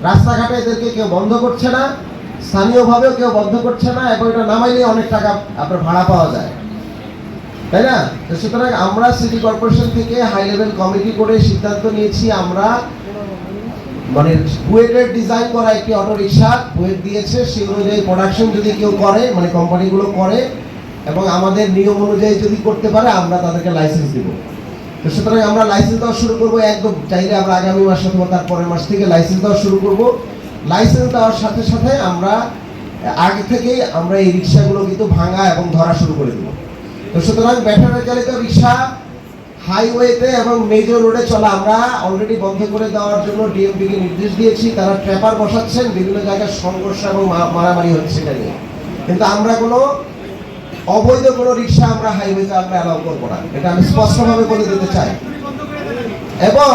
রাস্তাঘাটে এদেরকে কেউ বন্ধ করছে না, স্থানীয়ভাবেও কেউ বন্ধ করছে না, এবং এটা নামাইলে অনেক টাকা আপনার ভাড়া পাওয়া যায়, তাই না? তো সুতরাং আমরা সিটি কর্পোরেশন থেকে হাই লেভেল কমিটি করে সিদ্ধান্ত নিয়েছি, আমরা মানে বুয়েটের ডিজাইন করা একটি অটো রিক্সা বুয়েট দিয়েছে, সেই অনুযায়ী প্রোডাকশন যদি কেউ করে, মানে কোম্পানিগুলো করে এবং আমাদের নিয়ম অনুযায়ী যদি করতে পারে, আমরা তাদেরকে লাইসেন্স দিব। তো সুতরাং আমরা লাইসেন্স দেওয়া শুরু করবো, একদম চাইলে আমরা আগামী মাস অথবা তার পরের মাস থেকে লাইসেন্স দেওয়া শুরু করব। লাইসেন্স দেওয়ার সাথে সাথে আমরা আগে থেকেই আমরা এই রিক্সাগুলো কিন্তু ভাঙা এবং ধরা শুরু করে দেবো। তো সুতরাং ব্যাটারি চালিত রিক্সা হাইওয়েতে এবং মেজর রোডে চলা আমরা অলরেডি বন্ধ করে দেওয়ার জন্য ডিএমপিকে নির্দেশ দিয়েছি। তারা ট্র্যাপার বসাচ্ছেন, বিভিন্ন জায়গায় সংঘর্ষ এবং মারামারি হচ্ছে এটা নিয়ে। কিন্তু আমরা কোনো অবৈধ কোনো রিক্সা আমরা হাইওয়েতে আমরা অ্যালাউ করবো না, এটা আমি স্পষ্টভাবে বলে দিতে চাই। এবং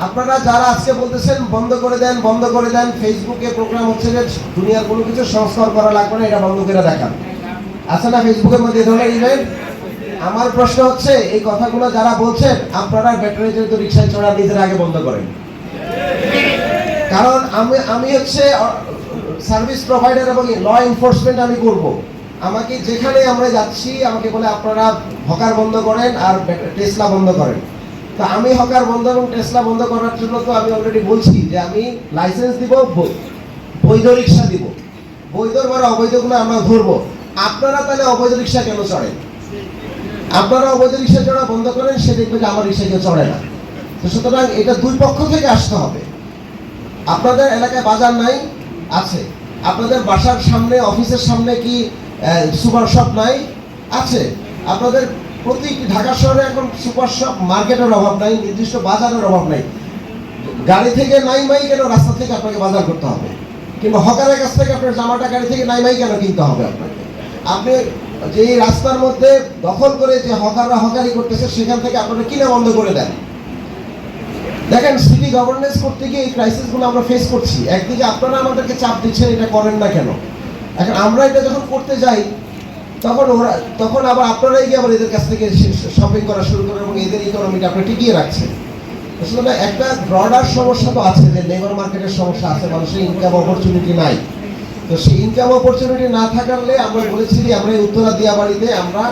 আপনারা যারা আজকে বলতেছেন বন্ধ করে দেন বন্ধ করে দেন, ফেসবুকে প্রোগ্রাম হচ্ছে যে দুনিয়ার কোনো কিছু সংস্কার করা লাগবে না, এটা বন্ধ করে দেখান, আছে না ফেসবুকের মধ্যে এই ধরনের ইভেন্ট? আমার প্রশ্ন হচ্ছে, এই কথাগুলো যারা বলছেন, আপনারা ব্যাটারি চালিত রিক্সায় চড়া নিজের আগে বন্ধ করেন। কারণ আমি হচ্ছে সার্ভিস প্রোভাইডার এবং ল এনফোর্সমেন্ট আমি করব। আমাকে যেখানে আমরা যাচ্ছি আমাকে বলে আপনারা হকার বন্ধ করেন আর টেসলা বন্ধ করেন। তো আমি হকার বন্ধ এবং টেসলা বন্ধ করার জন্য তো আমি অলরেডি বলছি যে আমি লাইসেন্স দিব, বৈধ রিক্সা দিব, বৈধ মানে অবৈধগুলো আমরা ধরবো। আপনারা তাহলে অবৈধ রিক্সা কেন চড়েন? আপনারা অবৈধ রিক্সা চড়া বন্ধ করেন, সে দেখবে যে আমার রিক্সা কেউ চড়ে না। তো সুতরাং এটা দুই পক্ষ থেকে আসতে হবে। আপনাদের এলাকায় বাজার নাই? আছে। আপনাদের বাসার সামনে, অফিসের সামনে কি সুপার শপ নাই? আছে। আপনাদের প্রতি ঢাকা শহরে এখন সুপার শপ, মার্কেটের অভাব নাই, নির্দিষ্ট বাজারের অভাব নাই। গাড়ি থেকে নাইমাই কেন রাস্তা থেকে আপনাকে বাজার করতে হবে? কিংবা হকারের কাছ থেকে আপনার জামাটা গাড়ি থেকে নাইমাই কেন কিনতে হবে আপনাকে? আপনি যে রাস্তার মধ্যে দখল করে যে হকাররা হকারি করতেছে, সেখান থেকে আপনারা কিনে বন্ধ করে দেন। দেখেন, সিটি গভর্নেন্স করতে গিয়ে এই ক্রাইসিসগুলো আমরা ফেস করছি। একদিকে আপনারা আমাদেরকে চাপ দিচ্ছেন এটা করেন না কেন, এখন আমরা এটা যখন করতে যাই তখন আবার আপনারাই গিয়ে আবার এদের কাছ থেকে শপিং করা শুরু করেন এবং এদের ইকোনমিটা আপনি টিকিয়ে রাখছেন। আসলে একটা ব্রডার সমস্যা তো আছে, যে লেবার মার্কেটের সমস্যা আছে, মানুষের ইনকাম অপরচুনিটি নাই। তো সেই ইনকাম অপরচুনিটি না থাকলে আমরা বলেছি আমরা এই উত্তরা দিয়াবাড়িতে আমরা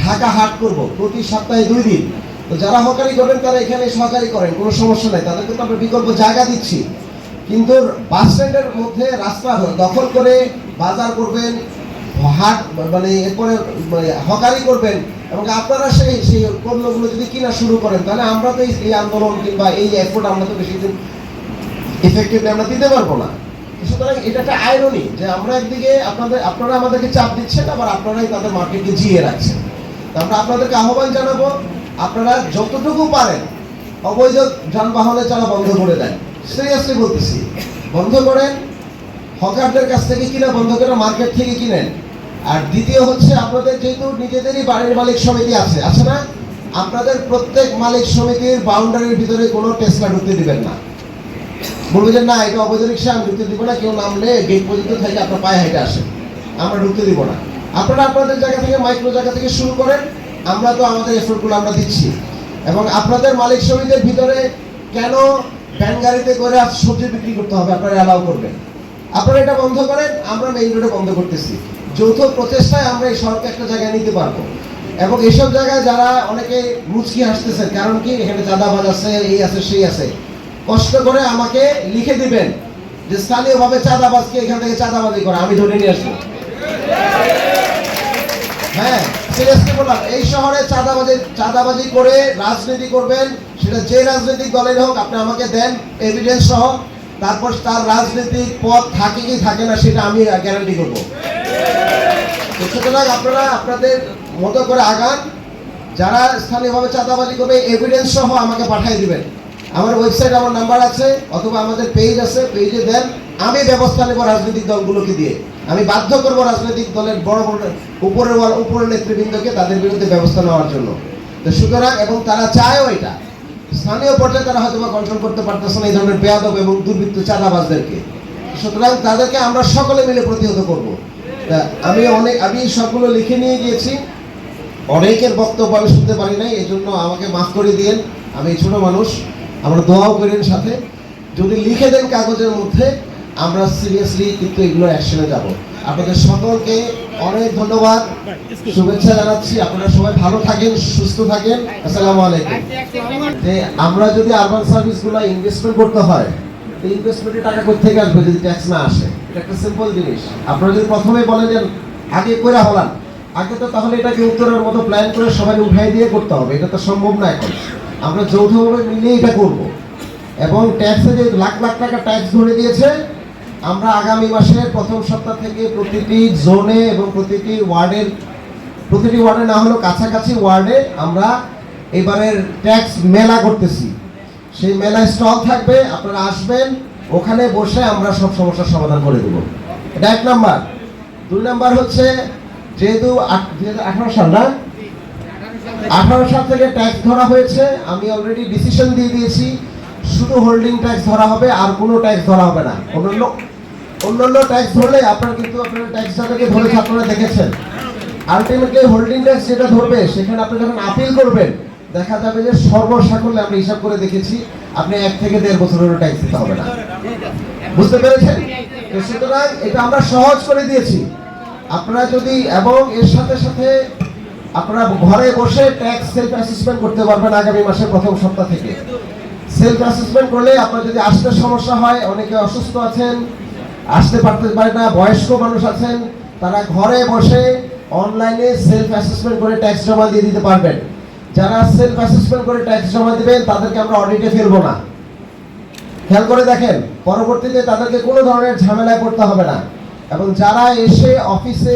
ঢাকা হাট করব প্রতি সপ্তাহে 2 দিন। তো যারা হকারি করেন তারা এখানে সহকারী করেন, কোনো সমস্যা নাই, তাদেরকে তো আমরা বিকল্প জায়গা দিচ্ছি। কিন্তু বাস স্ট্যান্ডের মধ্যে রাস্তা দখল করে বাজার করবেন, হাট মানে এরপরে হকারি করবেন, এবং আপনারা সেই পণ্যগুলো যদি কিনা শুরু করেন, তাহলে আমরা তো এই আন্দোলন কিংবা এই এফোর্ট আমরা তো বেশি দিন ইফেক্টিভলি আমরা দিতে পারবো না। সুতরাং এটা একটা আইরনি যে আমরা একদিকে আপনারা আমাদেরকে চাপ দিচ্ছেন, আবার আপনারাই তাদের মার্কেটকে জিয়ে রাখছেন। তো আমরা আপনাদেরকে আহ্বান জানাবো, আপনারা যতটুকু পারেন অবৈধ যানবাহনে চলা বন্ধ করে দেন। সিরিয়াসলি বলতেছি, বন্ধ করেন। হকারদের কাছ থেকে কিনা বন্ধ করে মার্কেট থেকে কিনেন। আর দ্বিতীয় হচ্ছে, আপনাদের যেহেতু নিজেদেরই বাড়ির মালিক সমিতি আছে না, আপনাদের প্রত্যেক মালিক সমিতির বাউন্ডারির ভিতরে কোনো টেসলা ঢুকতে দিবেন না। বলবে যে না, এটা অবৈধ রিক্সা, আমি ঢুকতে দিব না, কেউ নামলে গেট পর্যন্ত থেকে আপনার পায়ে হেঁটে আসেন, আমরা ঢুকতে দিব না। আপনারা আপনাদের জায়গা থেকে, মাইক্রো জায়গা থেকে শুরু করেন, আমরা তো আমাদের এফোর্টগুলো আমরা দিচ্ছি। এবং আপনাদের মালিক সমিতির ভিতরে কেন ভ্যান গাড়িতে করে সবজি বিক্রি করতে হবে আপনারা অ্যালাউ করবেন? আপনারা এটা বন্ধ করেন, আমরা মেইন রোডে বন্ধ করতেছি। যৌথ প্রচেষ্টায় আমরা এই শহরকে একটা জায়গায় নিতে পারবো। এবং এইসব জায়গায় যারা অনেকে মুচকি হাসতেছেন, কারণ কি এখানে চাঁদাবাজ আছে, এই আছে সেই আছে, কষ্ট করে আমাকে লিখে দিবেন যে স্থানীয়ভাবে চাঁদাবাজকে এখান থেকে চাঁদাবাজি করে আমি ধরে নিয়ে আসবো। হ্যাঁ, সিরিয়াসলি বললাম, এই শহরে চাঁদাবাজি করে রাজনীতি করবেন, সেটা যে রাজনৈতিক দলের হোক, আপনি আমাকে দেন এভিডেন্স সহ, তারপর তার রাজনৈতিক পথ থাকে কি থাকে না সেটা আমি গ্যারান্টি করবো। সুতরাং আপনারা আপনাদের মতো করে আগান। যারা স্থানীয়ভাবে চাঁদাবাজি করবে এভিডেন্স সহ আমাকে পাঠিয়ে দিবেন। আমার ওয়েবসাইট, আমার নাম্বার আছে, অথবা আমাদের পেজ আছে, পেজে দেন। আমি ব্যবস্থা নেব রাজনৈতিক দলগুলোকে দিয়ে। আমি বাধ্য করবো রাজনৈতিক দলের বড় উপরের নেতৃবৃন্দকে তাদের বিরুদ্ধে ব্যবস্থা নেওয়ার জন্য। তো সুতরাং, এবং তারা চায়ও এটা, স্থানীয় পর্যায়ে তারা হয়তো কন্ট্রোল করতে পারতেছে না এই ধরনের বেয়াদব এবং দুর্বৃত্ত চাঁদাবাজদেরকে। সুতরাং তাদেরকে আমরা সকলে মিলে প্রতিহত করব। আমি সবগুলো লিখে নিয়ে গিয়েছি। অনেকের বক্তব্য আমি শুনতে পারি নাই, এই জন্য আমাকে মাফ করে দিয়েন। আমি ছোট মানুষ, আমরা দোয়াও করেন সাথে। যদি লিখে দেন কাগজের মধ্যে, আমরা সিরিয়াসলি কিন্তু এগুলো অ্যাকশনে যাব। আপনাদের সকলকে অনেক ধন্যবাদ, শুভেচ্ছা জানাচ্ছি। আপনারা সবাই ভালো থাকেন, সুস্থ থাকেন। আসসালামু আলাইকুম। যে আমরা যদি আরবান সার্ভিসগুলো ইনভেস্টমেন্ট করতে হয়, এই ইনভেস্টমেন্টের টাকা কোথেকে আসবে যদি ট্যাক্স না আসে? এটা একটা সিম্পল জিনিস। আপনারা যদি প্রথমে বলেন যে আগে কইরা হলাম, আগে তো তাহলে এটাকে উত্তরের মতো প্ল্যান করে সবাই উঠাই দিয়ে করতে হবে। এটা তো সম্ভব না এখন। আমরা যৌথভাবে মিলে এটা করব। এবং ট্যাক্সে যে লাখ লাখ টাকা ট্যাক্স ধরে দিয়েছে, আমরা আগামী মাসের প্রথম সপ্তাহ থেকে প্রতিটি জোনে এবং প্রতিটি ওয়ার্ডে না হলেও কাছাকাছি ওয়ার্ডে আমরা এবারের ট্যাক্স মেলা করতেছি। সেই মেলায় স্টল থাকবে, আপনারা আসবেন, ওখানে বসে আমরা সব সমস্যার সমাধান করে দেবো। এটা 1 নাম্বার। 2 নাম্বার হচ্ছে, যেহেতু 2018 সাল না, 18 সাল থেকে ট্যাক্স ধরা হয়েছে, আমি অলরেডি ডিসিশন দিয়ে দিয়েছি, শুধু হোল্ডিং ট্যাক্স ধরা হবে, আর কোনো ট্যাক্স ধরা হবে না। অন্যান্য ট্যাক্স ধরলে আপনারা ট্যাক্সটাকে ধরে আপনারা দেখেছেন, আলটিমেটলি হোল্ডিং ট্যাক্স যেটা ধরবে, সেখানে আপনি যখন আপিল করবেন, দেখা যাবে যে সর্বসাকল্যে আমরা হিসাব করে দেখেছি, আপনি 1 থেকে 1.5 বছরের ট্যাক্স দিতে হবে না। বুঝতে পেরেছেন? তো সুতরাং এটা আমরা সহজ করে দিয়েছি। আপনারা যদি, এবং এর সাথে সাথে আপনারা ঘরে বসে ট্যাক্স সেলফ অ্যাসেসমেন্ট করতে পারবেন আগামী মাসের প্রথম সপ্তাহ থেকে। সেলফ অ্যাসেসমেন্ট করলে আপনার যদি আসতে সমস্যা হয়, অনেকে অসুস্থ আছেন, আসতে পারতে পারে না, বয়স্ক মানুষ আছেন, তারা ঘরে বসে অনলাইনে সেলফ অ্যাসেসমেন্ট করে ট্যাক্স জমা দিয়ে দিতে পারবেন। যারা সেলফ অ্যাসেসমেন্ট করে ট্যাক্স জমা দিবেন, তাদেরকে আমরা অডিটে ফেলবো না। খেয়াল করে দেখেন, পরবর্তীতে তাদেরকে কোনো ধরনের ঝামেলায় পড়তে হবে না। এবং যারা এসে অফিসে